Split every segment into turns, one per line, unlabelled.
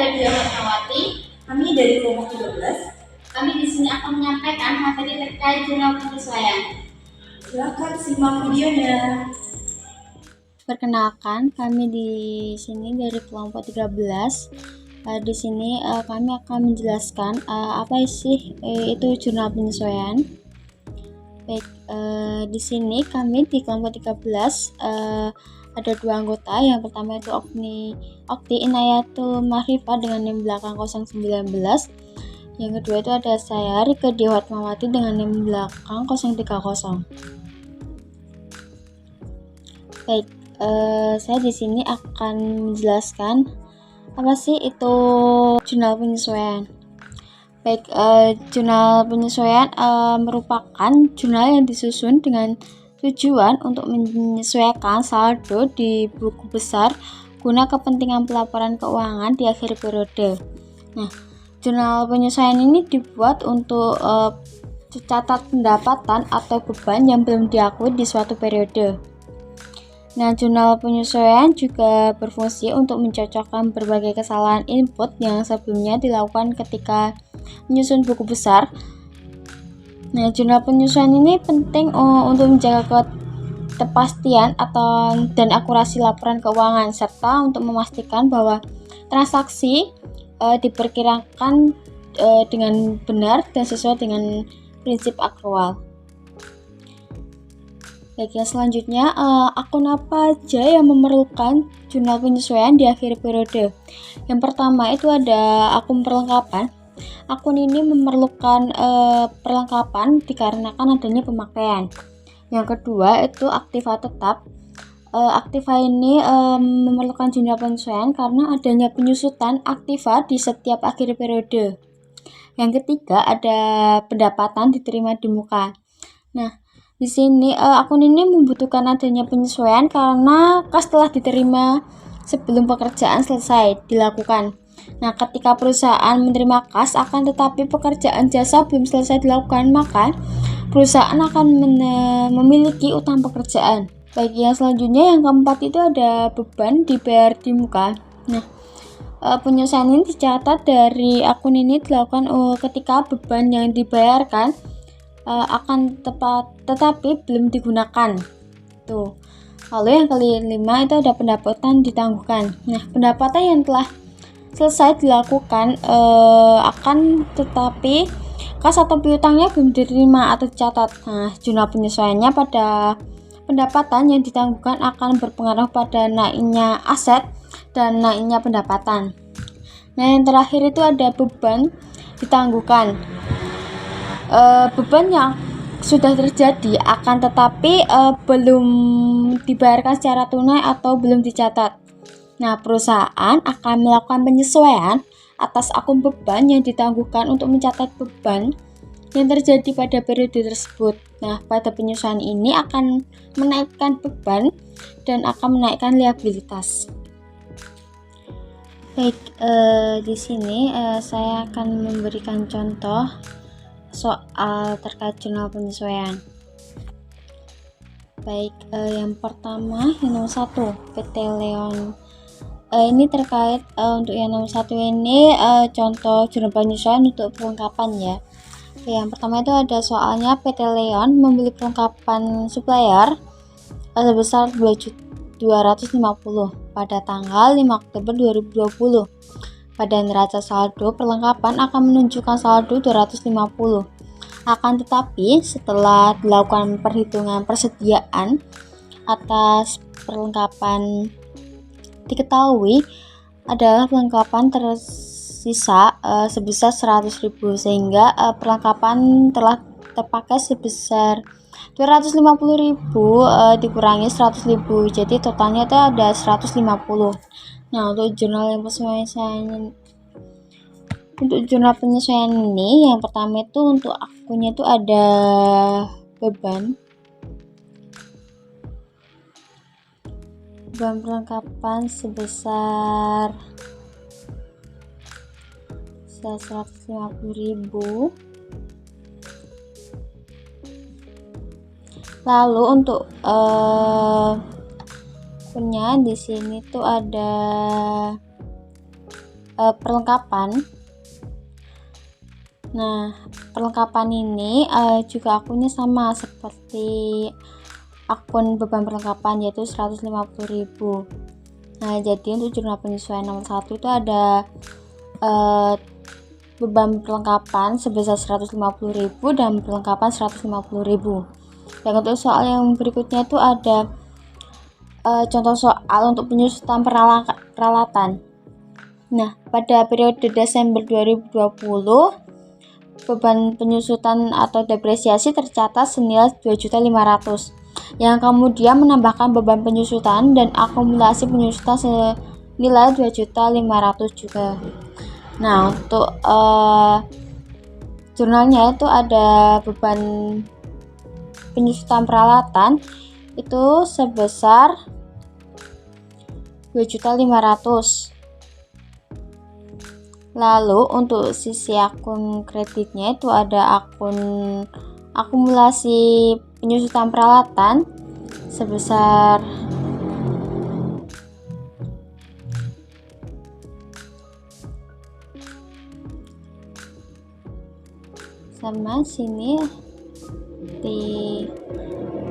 Dewi Rahmawati.
Kami dari kelompok 13.
Kami di sini akan menyampaikan materi terkait jurnal penyesuaian.
Silakan simak videonya.
Perkenalkan, kami di sini dari kelompok 13. Di sini kami akan menjelaskan apa sih itu jurnal penyesuaian. Baik, di sini kami di kelompok 13 ada dua anggota. Yang pertama itu Okti Inayatul Mahrifah dengan NIM belakang 019. Yang kedua itu ada saya Rike Dewatmawati dengan NIM belakang 030. Baik, saya di sini akan menjelaskan apa sih itu jurnal penyesuaian. Baik, jurnal penyesuaian merupakan jurnal yang disusun dengan tujuan untuk menyesuaikan saldo di buku besar guna kepentingan pelaporan keuangan di akhir periode. Nah, jurnal penyesuaian ini dibuat untuk catat pendapatan atau beban yang belum diakui di suatu periode. Nah, jurnal penyesuaian juga berfungsi untuk mencocokkan berbagai kesalahan input yang sebelumnya dilakukan ketika menyusun buku besar. Nah, jurnal penyesuaian ini penting untuk menjaga kepastian dan akurasi laporan keuangan, serta untuk memastikan bahwa transaksi diperkirakan dengan benar dan sesuai dengan prinsip akrual. Baik, yang selanjutnya, akun apa aja yang memerlukan jurnal penyesuaian di akhir periode? Yang pertama itu ada akun perlengkapan. Akun ini memerlukan perlengkapan dikarenakan adanya pemakaian. Yang kedua itu aktiva tetap. Aktiva ini memerlukan jurnal penyesuaian karena adanya penyusutan aktiva di setiap akhir periode. Yang ketiga ada pendapatan diterima di muka. Nah, di sini akun ini membutuhkan adanya penyesuaian karena kas telah diterima sebelum pekerjaan selesai dilakukan. Nah, ketika perusahaan menerima kas akan tetapi pekerjaan jasa belum selesai dilakukan, maka perusahaan akan memiliki utang pekerjaan. Baik, yang selanjutnya yang keempat itu ada beban dibayar di muka. Nah, penyesuaian ini dicatat dari akun ini dilakukan ketika beban yang dibayarkan akan tepat tetapi belum digunakan. Tuh. Lalu yang kelima itu ada pendapatan ditangguhkan. Nah, pendapatan yang telah selesai dilakukan akan tetapi kas atau piutangnya belum diterima atau dicatat. Nah, jurnal penyesuaiannya pada pendapatan yang ditangguhkan akan berpengaruh pada naiknya aset dan naiknya pendapatan. Nah, yang terakhir itu ada beban ditangguhkan. Beban yang sudah terjadi akan tetapi belum dibayarkan secara tunai atau belum dicatat. Nah, perusahaan akan melakukan penyesuaian atas akun beban yang ditangguhkan untuk mencatat beban yang terjadi pada periode tersebut. Nah, pada penyesuaian ini akan menaikkan beban dan akan menaikkan liabilitas. Baik, di sini saya akan memberikan contoh soal terkait jurnal penyesuaian. Baik, yang pertama yang nomor 1 PT Leon. Ini terkait untuk yang nomor 1 ini contoh jurnal penyesuaian untuk perlengkapan ya. Yang pertama itu ada soalnya PT Leon membeli perlengkapan supplier sebesar 250 pada tanggal 5 Oktober 2020. Pada neraca saldo perlengkapan akan menunjukkan saldo 250. Akan tetapi setelah dilakukan perhitungan persediaan atas perlengkapan diketahui adalah perlengkapan tersisa sebesar 100.000 sehingga perlengkapan telah terpakai sebesar 250.000 dikurangi 100.000, jadi totalnya itu ada 150. Nah, untuk jurnal penyesuaian ini yang pertama itu untuk akunnya itu ada beban perlengkapan sebesar 150.000. Lalu untuk punya di sini tuh ada perlengkapan. Nah, perlengkapan ini juga akunnya sama seperti akun beban perlengkapan, yaitu 150.000. Nah, jadi untuk jurnal penyesuaian nomor 1 itu ada beban perlengkapan sebesar 150.000 dan perlengkapan 150.000. Dan untuk soal yang berikutnya itu ada contoh soal untuk penyusutan peralatan. Nah, pada periode Desember 2020, beban penyusutan atau depresiasi tercatat senilai 2.500.000, yang kemudian menambahkan beban penyusutan dan akumulasi penyusutan senilai 2.500.000 juga. Nah, untuk jurnalnya itu ada beban penyusutan peralatan itu sebesar 2.500.000. Lalu untuk sisi akun kreditnya itu ada akun akumulasi penyusutan peralatan sebesar sama sini di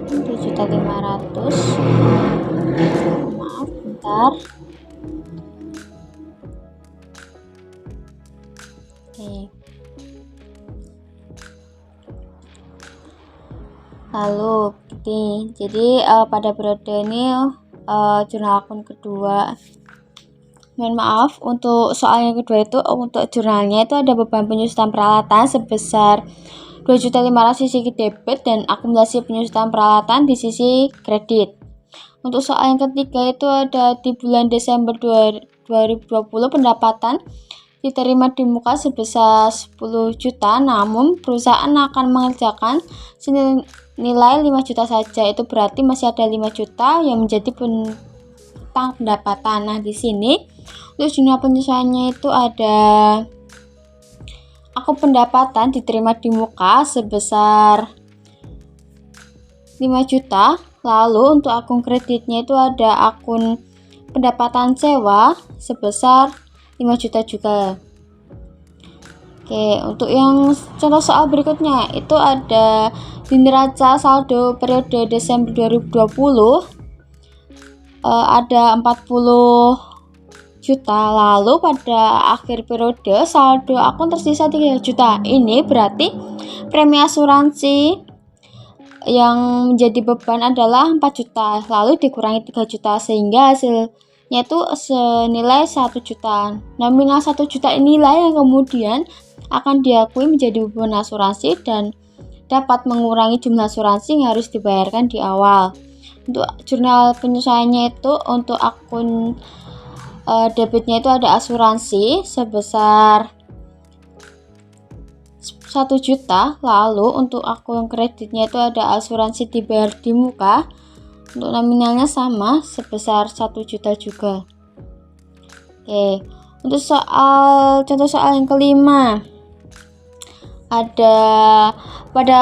7.500. Maaf, bentar. Oke. Lalu jadi pada periode ini jurnal akun kedua. Mohon maaf, untuk soal yang kedua itu untuk jurnalnya itu ada beban penyusutan peralatan sebesar 2.500.000 sisi debit dan akumulasi penyusutan peralatan di sisi kredit. Untuk soal yang ketiga itu ada di bulan Desember 2020 pendapatan diterima di muka sebesar 10 juta, namun perusahaan akan mengerjakan senilai 5 juta saja. Itu berarti masih ada 5 juta yang menjadi pendapatan. Nah, di sini untuk jurnal penyesuaiannya itu ada akun pendapatan diterima di muka sebesar 5 juta. Lalu untuk akun kreditnya itu ada akun pendapatan sewa sebesar 5 juta juga. Oke, untuk yang contoh soal berikutnya itu ada di neraca saldo periode Desember 2020 ada 40 juta. Lalu pada akhir periode saldo akun tersisa 3 juta. Ini berarti premi asuransi yang menjadi beban adalah 4 juta, lalu dikurangi 3 juta sehingga hasilnya itu senilai 1 juta. Nominal 1 juta inilah yang kemudian akan diakui menjadi beban asuransi dan dapat mengurangi jumlah asuransi yang harus dibayarkan di awal. Untuk jurnal penyesuaiannya itu untuk akun debitnya itu ada asuransi sebesar 1 juta. Lalu untuk akun kreditnya itu ada asuransi dibayar di muka, untuk nominalnya sama sebesar 1 juta juga. Oke, untuk contoh soal yang kelima ada pada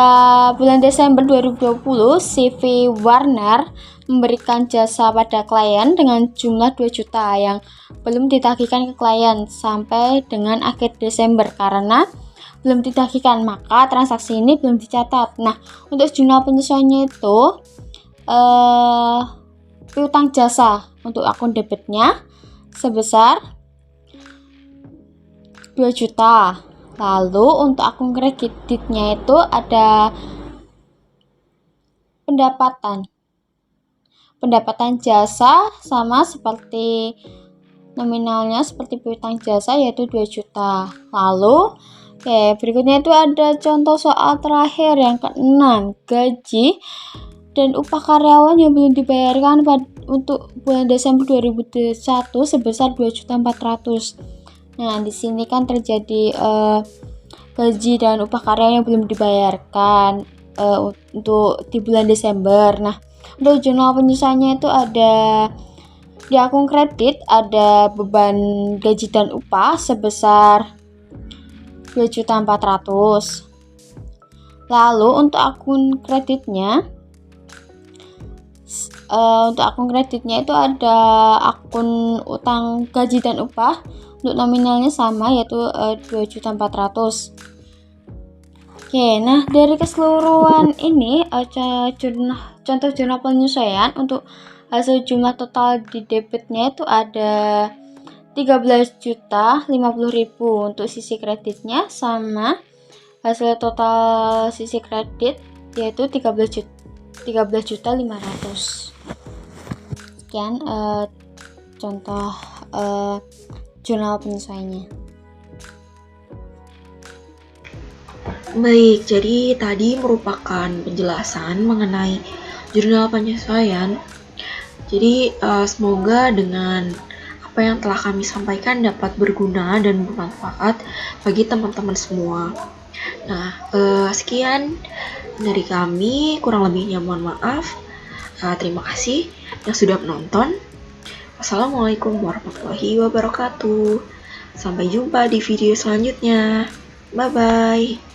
bulan Desember 2020 CV Warner memberikan jasa pada klien dengan jumlah 2 juta yang belum ditagihkan ke klien sampai dengan akhir Desember. Karena belum ditagihkan, maka transaksi ini belum dicatat. Nah, untuk jurnal penyesuaiannya itu piutang jasa untuk akun debitnya sebesar 2 juta. Lalu untuk akun kreditnya itu ada pendapatan jasa sama seperti nominalnya seperti piutang jasa, yaitu 2 juta. Lalu berikutnya itu ada contoh soal terakhir yang ke-6, gaji dan upah karyawan yang belum dibayarkan untuk bulan Desember 2021 sebesar 2.400.000. Nah, di sini kan terjadi gaji dan upah karyawan yang belum dibayarkan untuk di bulan Desember. Nah, untuk jurnal penyesuaiannya itu ada di akun kredit ada beban gaji dan upah sebesar 2.400.000. Lalu untuk akun kreditnya Untuk akun kreditnya itu ada akun utang gaji dan upah, untuk nominalnya sama yaitu 2.400.000. Oke, nah dari keseluruhan ini contoh jurnal penyesuaian untuk hasil jumlah total di debitnya itu ada 13.050.000 untuk sisi kreditnya, sama hasil total sisi kredit yaitu 13.500.000. Sekian contoh jurnal penyesuaiannya.
Baik, jadi tadi merupakan penjelasan mengenai jurnal penyesuaian. Jadi semoga dengan apa yang telah kami sampaikan dapat berguna dan bermanfaat bagi teman-teman semua. Nah, sekian dari kami, kurang lebihnya mohon maaf. Terima kasih yang sudah menonton. Wassalamualaikum warahmatullahi wabarakatuh. Sampai jumpa di video selanjutnya. Bye-bye.